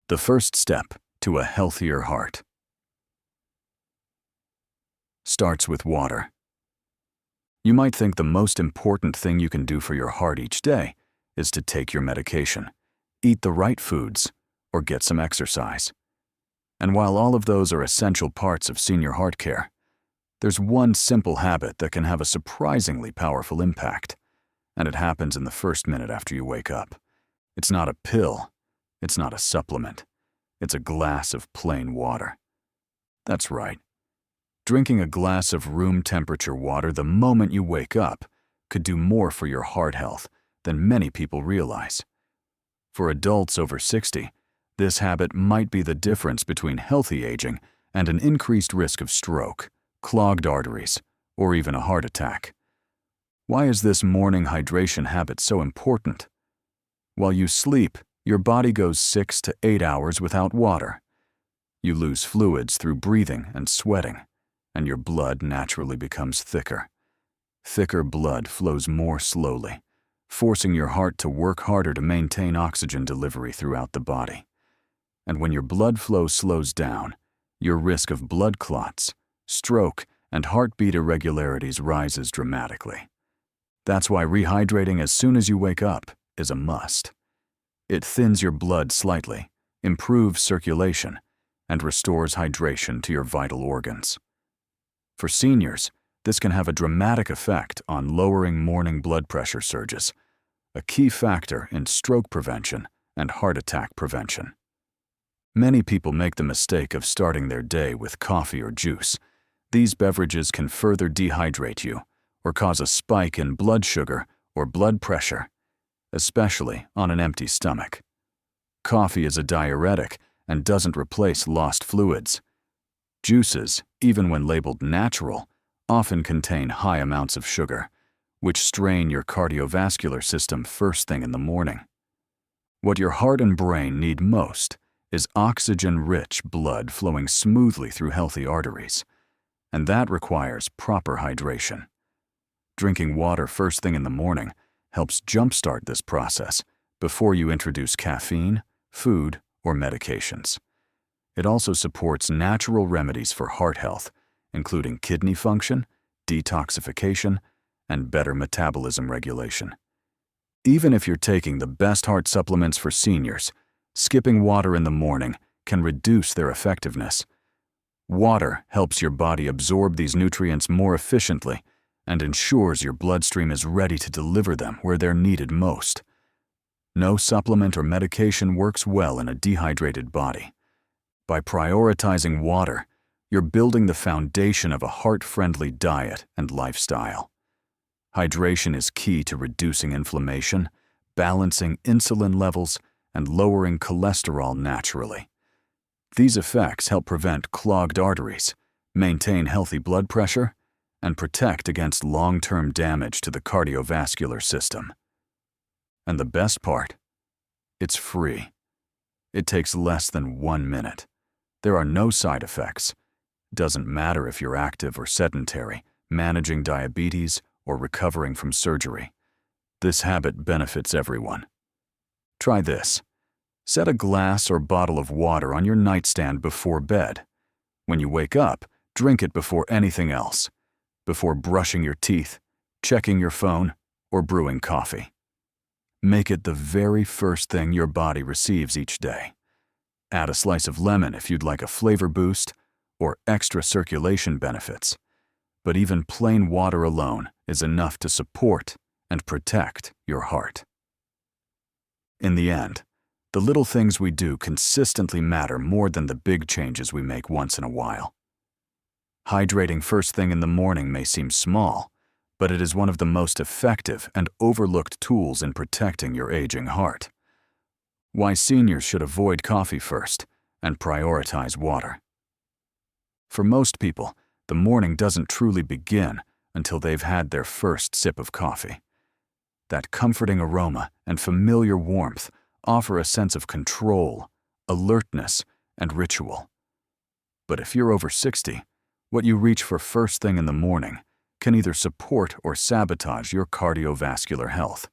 The first step to a healthier heart starts with water. You might think the most important thing you can do for your heart each day is to take your medication, eat the right foods, or get some exercise. And while all of those are essential parts of senior heart care, there's one simple habit that can have a surprisingly powerful impact, and it happens in the first minute after you wake up. It's not a pill, it's not a supplement, it's a glass of plain water. That's right. Drinking a glass of room temperature water the moment you wake up could do more for your heart health than many people realize. For adults over 60, this habit might be the difference between healthy aging and an increased risk of stroke, clogged arteries, or even a heart attack. Why is this morning hydration habit so important? While you sleep, your body goes 6 to 8 hours without water. You lose fluids through breathing and sweating, and your blood naturally becomes thicker. Thicker blood flows more slowly, forcing your heart to work harder to maintain oxygen delivery throughout the body. And when your blood flow slows down, your risk of blood clots, stroke, and heartbeat irregularities rises dramatically. That's why rehydrating as soon as you wake up is a must. It thins your blood slightly, improves circulation, and restores hydration to your vital organs. For seniors, this can have a dramatic effect on lowering morning blood pressure surges, a key factor in stroke prevention and heart attack prevention. Many people make the mistake of starting their day with coffee or juice. These beverages can further dehydrate you or cause a spike in blood sugar or blood pressure, especially on an empty stomach. Coffee is a diuretic and doesn't replace lost fluids. Juices, even when labeled natural, often contain high amounts of sugar, which strain your cardiovascular system first thing in the morning. What your heart and brain need most is oxygen-rich blood flowing smoothly through healthy arteries, and that requires proper hydration. Drinking water first thing in the morning helps jumpstart this process before you introduce caffeine, food, or medications. It also supports natural remedies for heart health, including kidney function, detoxification, and better metabolism regulation. Even if you're taking the best heart supplements for seniors, skipping water in the morning can reduce their effectiveness. Water helps your body absorb these nutrients more efficiently and ensures your bloodstream is ready to deliver them where they're needed most. No supplement or medication works well in a dehydrated body. By prioritizing water, you're building the foundation of a heart-friendly diet and lifestyle. Hydration is key to reducing inflammation, balancing insulin levels, and lowering cholesterol naturally. These effects help prevent clogged arteries, maintain healthy blood pressure, and protect against long-term damage to the cardiovascular system. And the best part? It's free. It takes less than 1 minute. There are no side effects. Doesn't matter if you're active or sedentary, managing diabetes, or recovering from surgery. This habit benefits everyone. Try this. Set a glass or bottle of water on your nightstand before bed. When you wake up, drink it before anything else, before brushing your teeth, checking your phone, or brewing coffee. Make it the very first thing your body receives each day. Add a slice of lemon if you'd like a flavor boost or extra circulation benefits. But even plain water alone is enough to support and protect your heart. In the end, the little things we do consistently matter more than the big changes we make once in a while. Hydrating first thing in the morning may seem small, but it is one of the most effective and overlooked tools in protecting your aging heart. Why seniors should avoid coffee first and prioritize water. For most people, the morning doesn't truly begin until they've had their first sip of coffee. That comforting aroma and familiar warmth offer a sense of control, alertness, and ritual. But if you're over 60, what you reach for first thing in the morning can either support or sabotage your cardiovascular health.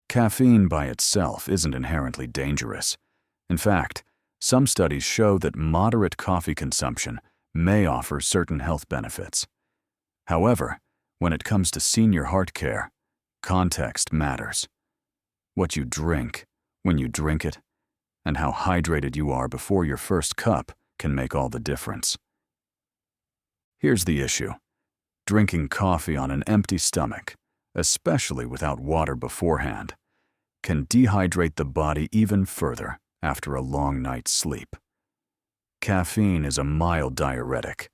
Caffeine by itself isn't inherently dangerous. In fact, Some studies show that moderate coffee consumption may offer certain health benefits. However, when it comes to senior heart care, context matters. What you drink, when you drink it, and how hydrated you are before your first cup can make all the difference. Here's the issue. Drinking coffee on an empty stomach, especially without water beforehand, can dehydrate the body even further after a long night's sleep. Caffeine is a mild diuretic,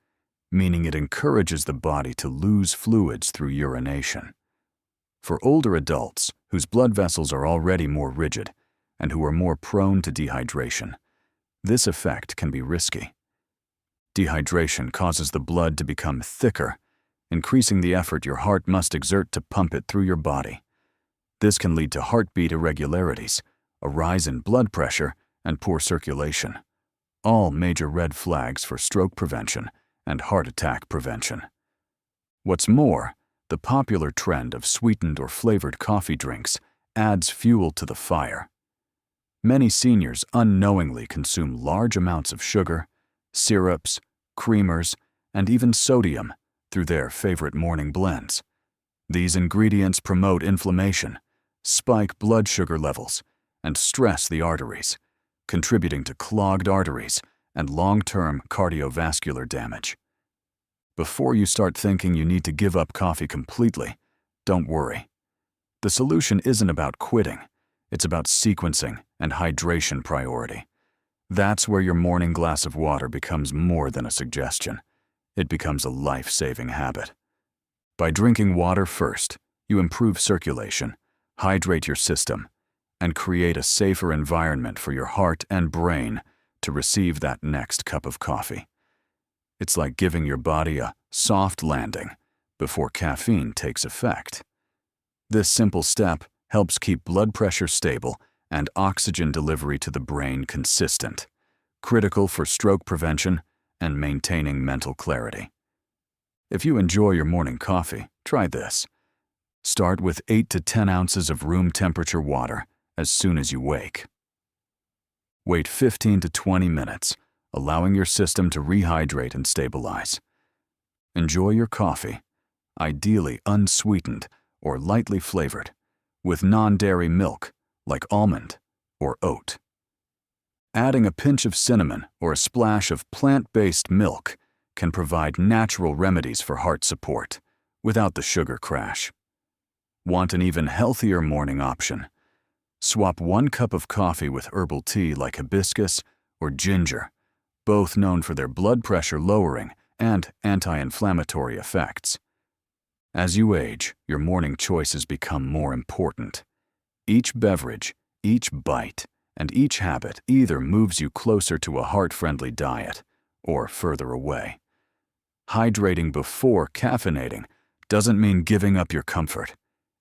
meaning it encourages the body to lose fluids through urination. For older adults whose blood vessels are already more rigid and who are more prone to dehydration, this effect can be risky. Dehydration causes the blood to become thicker, increasing the effort your heart must exert to pump it through your body. This can lead to heartbeat irregularities, a rise in blood pressure, and poor circulation, all major red flags for stroke prevention and heart attack prevention. What's more, the popular trend of sweetened or flavored coffee drinks adds fuel to the fire. Many seniors unknowingly consume large amounts of sugar, syrups, creamers, and even sodium through their favorite morning blends. These ingredients promote inflammation, spike blood sugar levels, and stress the arteries, contributing to clogged arteries and long-term cardiovascular damage. Before you start thinking you need to give up coffee completely, don't worry. The solution isn't about quitting, it's about sequencing and hydration priority. That's where your morning glass of water becomes more than a suggestion. It becomes a life-saving habit. By drinking water first, you improve circulation, hydrate your system, and create a safer environment for your heart and brain to receive that next cup of coffee. It's like giving your body a soft landing before caffeine takes effect. This simple step helps keep blood pressure stable and oxygen delivery to the brain consistent, critical for stroke prevention and maintaining mental clarity. If you enjoy your morning coffee, try this. Start with 8 to 10 ounces of room temperature water as soon as you wake. Wait 15 to 20 minutes, allowing your system to rehydrate and stabilize. Enjoy your coffee, ideally unsweetened or lightly flavored, with non-dairy milk like almond or oat. Adding a pinch of cinnamon or a splash of plant-based milk can provide natural remedies for heart support without the sugar crash. Want an even healthier morning option? Swap 1 cup of coffee with herbal tea like hibiscus or ginger, both known for their blood pressure lowering and anti-inflammatory effects. As you age, your morning choices become more important. Each beverage, each bite, and each habit either moves you closer to a heart-friendly diet or further away. Hydrating before caffeinating doesn't mean giving up your comfort.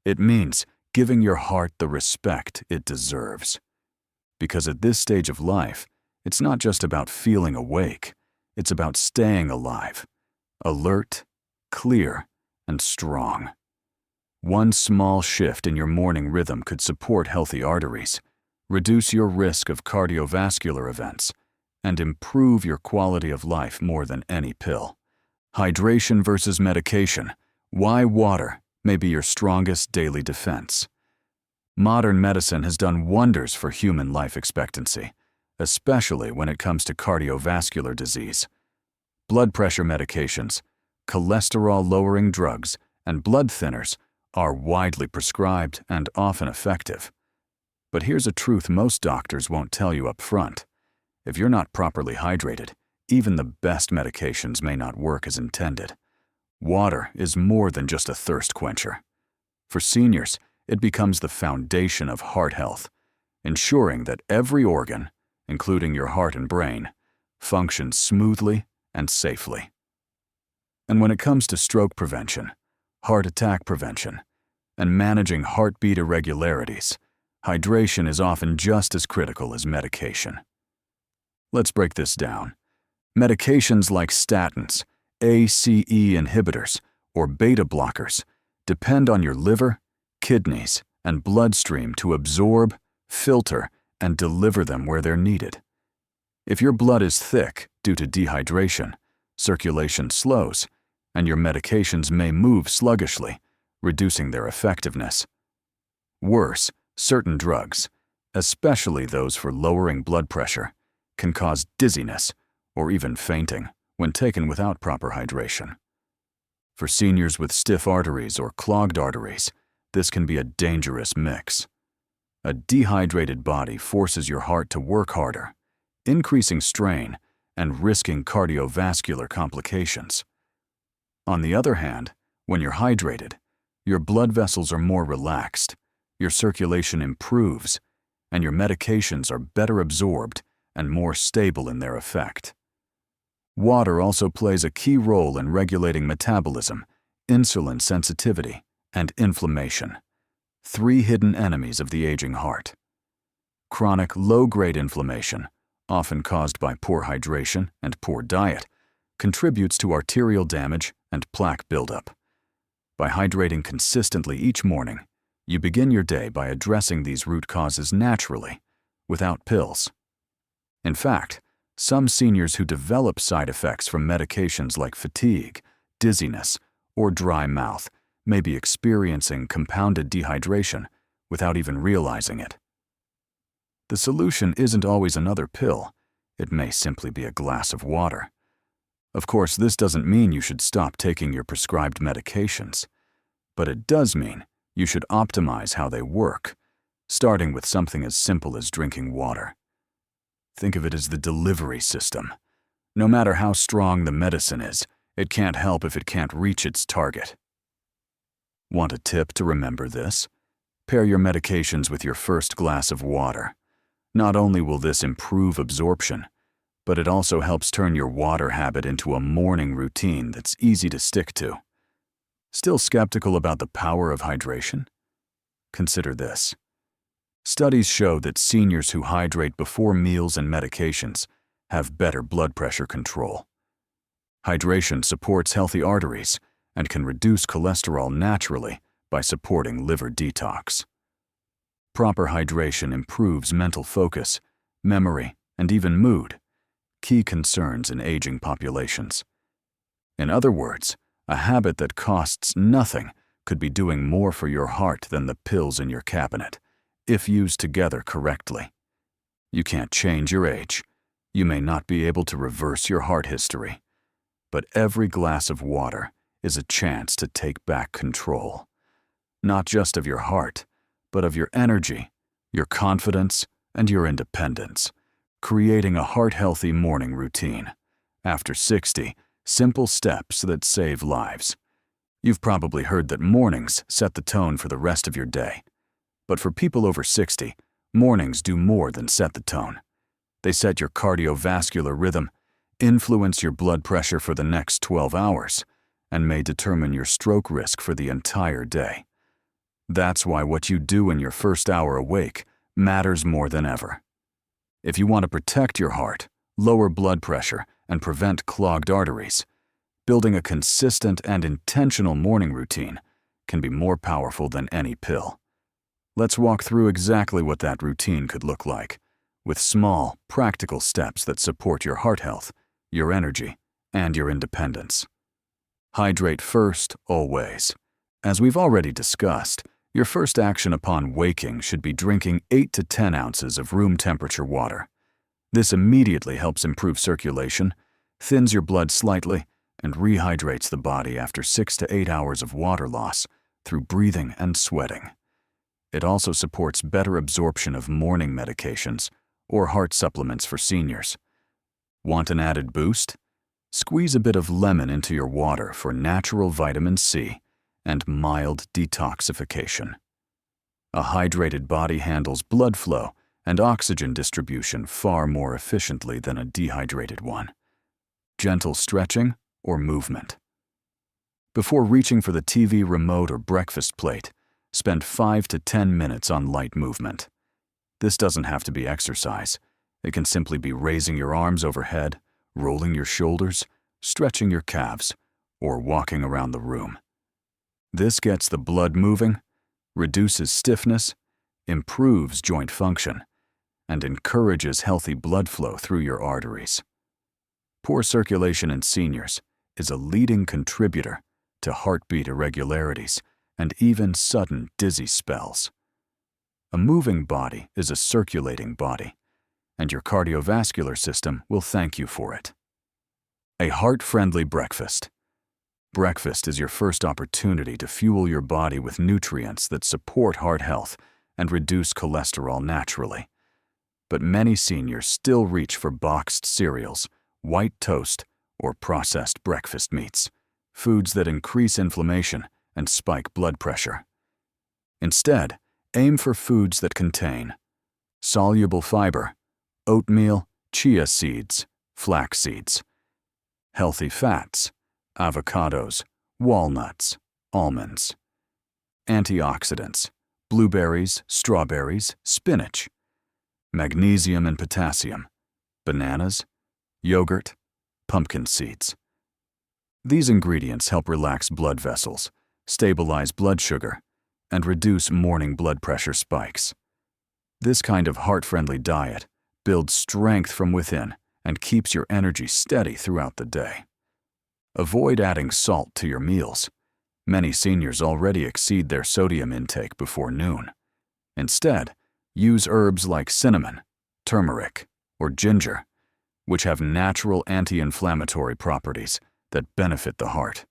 It means giving your heart the respect it deserves. Because at this stage of life, it's not just about feeling awake, it's about staying alive, alert, clear, and strong. One small shift in your morning rhythm could support healthy arteries, reduce your risk of cardiovascular events, and improve your quality of life more than any pill. Hydration versus medication. Why water may be your strongest daily defense. Modern medicine has done wonders for human life expectancy, especially when it comes to cardiovascular disease. Blood pressure medications, cholesterol-lowering drugs, and blood thinners are widely prescribed and often effective. But here's a truth most doctors won't tell you up front. If you're not properly hydrated, even the best medications may not work as intended. Water is more than just a thirst quencher. For seniors, it becomes the foundation of heart health, ensuring that every organ, including your heart and brain, functions smoothly and safely. And when it comes to stroke prevention, heart attack prevention, and managing heartbeat irregularities, hydration is often just as critical as medication. Let's break this down. Medications like statins, ACE inhibitors, or beta blockers depend on your liver, kidneys, and bloodstream to absorb, filter, and deliver them where they're needed. If your blood is thick due to dehydration, circulation slows, and your medications may move sluggishly, reducing their effectiveness. Worse, certain drugs, especially those for lowering blood pressure, can cause dizziness or even fainting when taken without proper hydration. For seniors with stiff arteries or clogged arteries, this can be a dangerous mix. A dehydrated body forces your heart to work harder, increasing strain and risking cardiovascular complications. On the other hand, when you're hydrated, your blood vessels are more relaxed, your circulation improves, and your medications are better absorbed and more stable in their effect. Water also plays a key role in regulating metabolism, insulin sensitivity, and inflammation, 3 hidden enemies of the aging heart. Chronic low-grade inflammation, often caused by poor hydration and poor diet, contributes to arterial damage and plaque buildup. By hydrating consistently each morning, you begin your day by addressing these root causes naturally, without pills. In fact, some seniors who develop side effects from medications like fatigue, dizziness, or dry mouth may be experiencing compounded dehydration without even realizing it. The solution isn't always another pill. It may simply be a glass of water. Of course, this doesn't mean you should stop taking your prescribed medications, but it does mean you should optimize how they work, starting with something as simple as drinking water. Think of it as the delivery system. No matter how strong the medicine is, it can't help if it can't reach its target. Want a tip to remember this? Pair your medications with your first glass of water. Not only will this improve absorption, but it also helps turn your water habit into a morning routine that's easy to stick to. Still skeptical about the power of hydration? Consider this. Studies show that seniors who hydrate before meals and medications have better blood pressure control. Hydration supports healthy arteries and can reduce cholesterol naturally by supporting liver detox. Proper hydration improves mental focus, memory, and even mood, key concerns in aging populations. In other words, a habit that costs nothing could be doing more for your heart than the pills in your cabinet, if used together correctly. You can't change your age. You may not be able to reverse your heart history, but every glass of water is a chance to take back control, not just of your heart, but of your energy, your confidence, and your independence, creating a heart-healthy morning routine. After 60, simple steps that save lives. You've probably heard that mornings set the tone for the rest of your day. But for people over 60, mornings do more than set the tone. They set your cardiovascular rhythm, influence your blood pressure for the next 12 hours, and may determine your stroke risk for the entire day. That's why what you do in your first hour awake matters more than ever. If you want to protect your heart, lower blood pressure, and prevent clogged arteries, building a consistent and intentional morning routine can be more powerful than any pill. Let's walk through exactly what that routine could look like, with small, practical steps that support your heart health, your energy, and your independence. Hydrate first, always. As we've already discussed, your first action upon waking should be drinking 8 to 10 ounces of room temperature water. This immediately helps improve circulation, thins your blood slightly, and rehydrates the body after 6 to 8 hours of water loss through breathing and sweating. It also supports better absorption of morning medications or heart supplements for seniors. Want an added boost? Squeeze a bit of lemon into your water for natural vitamin C and mild detoxification. A hydrated body handles blood flow and oxygen distribution far more efficiently than a dehydrated one. Gentle stretching or movement. Before reaching for the TV remote or breakfast plate, spend 5 to 10 minutes on light movement. This doesn't have to be exercise. It can simply be raising your arms overhead, rolling your shoulders, stretching your calves, or walking around the room. This gets the blood moving, reduces stiffness, improves joint function, and encourages healthy blood flow through your arteries. Poor circulation in seniors is a leading contributor to heartbeat irregularities and even sudden dizzy spells. A moving body is a circulating body, and your cardiovascular system will thank you for it. A heart-friendly breakfast. Breakfast is your first opportunity to fuel your body with nutrients that support heart health and reduce cholesterol naturally. But many seniors still reach for boxed cereals, white toast, or processed breakfast meats, foods that increase inflammation and spike blood pressure. Instead, aim for foods that contain soluble fiber, oatmeal, chia seeds, flax seeds, healthy fats, avocados, walnuts, almonds, antioxidants, blueberries, strawberries, spinach, magnesium and potassium, bananas, yogurt, pumpkin seeds. These ingredients help relax blood vessels, stabilize blood sugar, and reduce morning blood pressure spikes. This kind of heart-friendly diet builds strength from within and keeps your energy steady throughout the day. Avoid adding salt to your meals. Many seniors already exceed their sodium intake before noon. Instead, use herbs like cinnamon, turmeric, or ginger, which have natural anti-inflammatory properties that benefit the heart.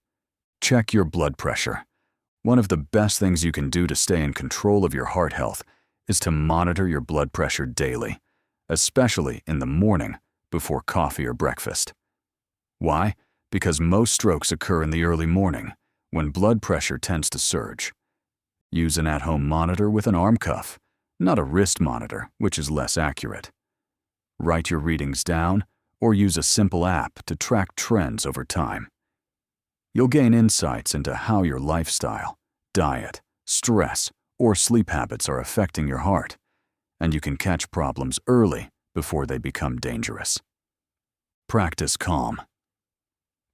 Check your blood pressure. One of the best things you can do to stay in control of your heart health is to monitor your blood pressure daily, especially in the morning before coffee or breakfast. Why? Because most strokes occur in the early morning, when blood pressure tends to surge. Use an at-home monitor with an arm cuff, not a wrist monitor, which is less accurate. Write your readings down or use a simple app to track trends over time. You'll gain insights into how your lifestyle, diet, stress, or sleep habits are affecting your heart, and you can catch problems early before they become dangerous. Practice calm.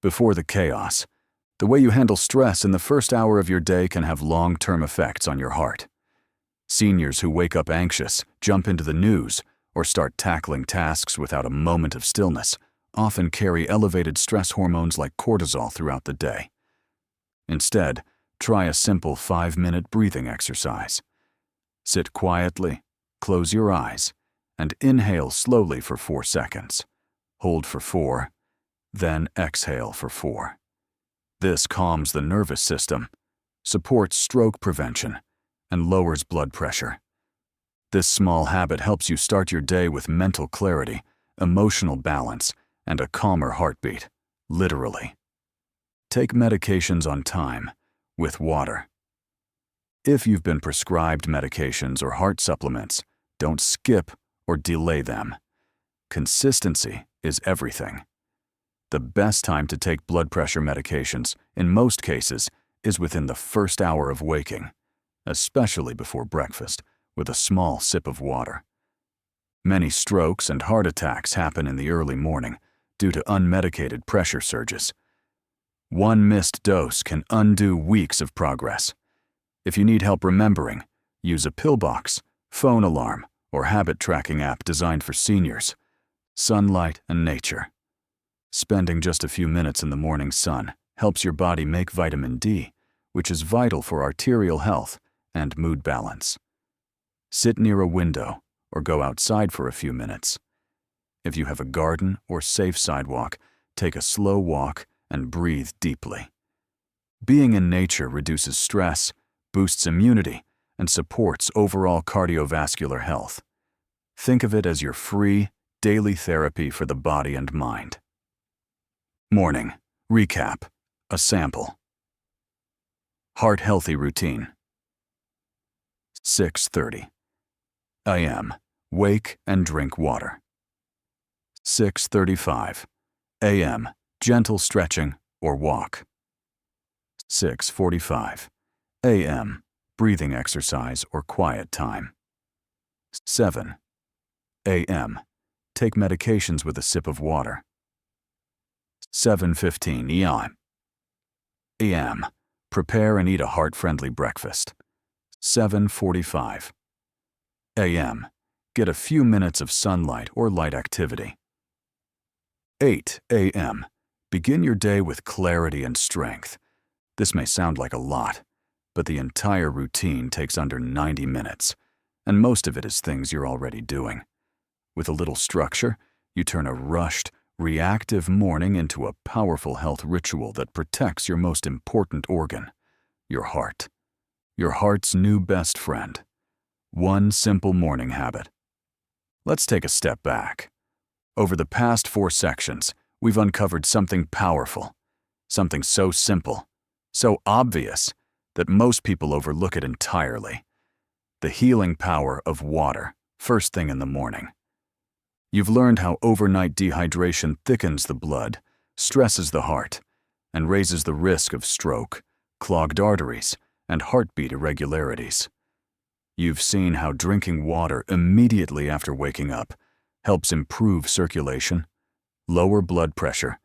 Before the chaos, the way you handle stress in the first hour of your day can have long-term effects on your heart. Seniors who wake up anxious, jump into the news, or start tackling tasks without a moment of stillness often carry elevated stress hormones like cortisol throughout the day. Instead, try a simple 5-minute breathing exercise. Sit quietly, close your eyes, and inhale slowly for 4 seconds. Hold for 4, then exhale for 4. This calms the nervous system, supports stroke prevention, and lowers blood pressure. This small habit helps you start your day with mental clarity, emotional balance, and a calmer heartbeat, literally. Take medications on time, with water. If you've been prescribed medications or heart supplements, don't skip or delay them. Consistency is everything. The best time to take blood pressure medications, in most cases, is within the first hour of waking, especially before breakfast, with a small sip of water. Many strokes and heart attacks happen in the early morning due to unmedicated pressure surges. One missed dose can undo weeks of progress. If you need help remembering, use a pill box, phone alarm, or habit tracking app designed for seniors. Sunlight and nature. Spending just a few minutes in the morning sun helps your body make vitamin D, which is vital for arterial health and mood balance. Sit near a window or go outside for a few minutes. If you have a garden or safe sidewalk, take a slow walk and breathe deeply. Being in nature reduces stress, boosts immunity, and supports overall cardiovascular health. Think of it as your free, daily therapy for the body and mind. Morning. Recap. A sample. Heart-healthy routine. 6:30 a.m. Wake and drink water. 6:35 a.m. Gentle stretching or walk. 6:45 a.m. Breathing exercise or quiet time. 7 a.m. Take medications with a sip of water. 7:15 a.m. Prepare and eat a heart-friendly breakfast. 7:45 a.m. Get a few minutes of sunlight or light activity. 8 a.m. Begin your day with clarity and strength. This may sound like a lot, but the entire routine takes under 90 minutes, and most of it is things you're already doing. With a little structure, you turn a rushed, reactive morning into a powerful health ritual that protects your most important organ, your heart. Your heart's new best friend. One simple morning habit. Let's take a step back. Over the past 4 sections, we've uncovered something powerful, something so simple, so obvious, that most people overlook it entirely. The healing power of water, first thing in the morning. You've learned how overnight dehydration thickens the blood, stresses the heart, and raises the risk of stroke, clogged arteries, and heartbeat irregularities. You've seen how drinking water immediately after waking up helps improve circulation, lower blood pressure,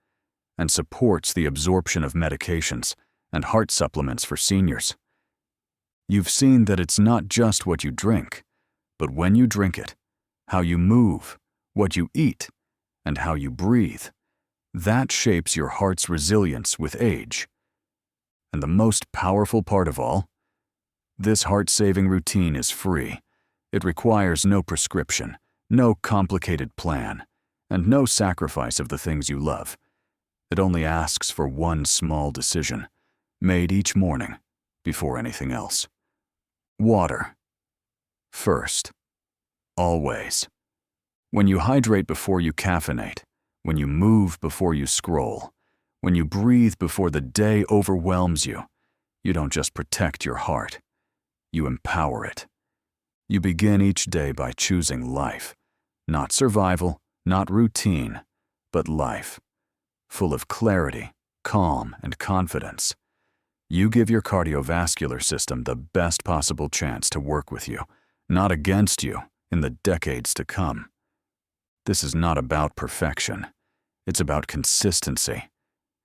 and supports the absorption of medications and heart supplements for seniors. You've seen that it's not just what you drink, but when you drink it, how you move, what you eat, and how you breathe. That shapes your heart's resilience with age. And the most powerful part of all, this heart-saving routine is free. It requires no prescription, no complicated plan, and no sacrifice of the things you love. It only asks for one small decision, made each morning, before anything else. Water. First. Always. When you hydrate before you caffeinate, when you move before you scroll, when you breathe before the day overwhelms you, you don't just protect your heart, you empower it. You begin each day by choosing life, not survival, not routine, but life, full of clarity, calm, and confidence. You give your cardiovascular system the best possible chance to work with you, not against you, in the decades to come. This is not about perfection. It's about consistency.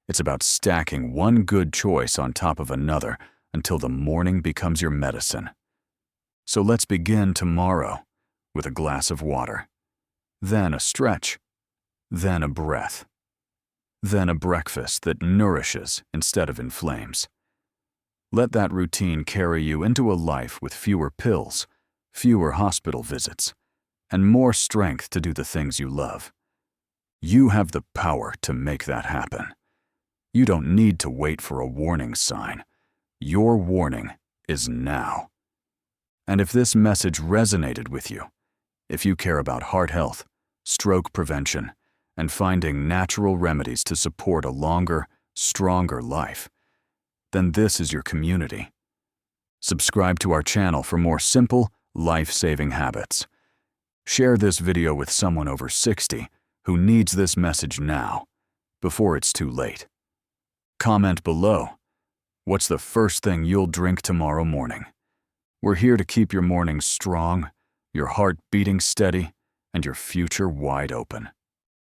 It's about stacking one good choice on top of another until the morning becomes your medicine. So let's begin tomorrow with a glass of water, then a stretch, then a breath, then a breakfast that nourishes instead of inflames. Let that routine carry you into a life with fewer pills, fewer hospital visits, and more strength to do the things you love. You have the power to make that happen. You don't need to wait for a warning sign. Your warning is now. And if this message resonated with you, if you care about heart health, stroke prevention, and finding natural remedies to support a longer, stronger life, then this is your community. Subscribe to our channel for more simple, life-saving habits. Share this video with someone over 60 who needs this message now, before it's too late. Comment below. What's the first thing you'll drink tomorrow morning? We're here to keep your mornings strong, your heart beating steady, and your future wide open.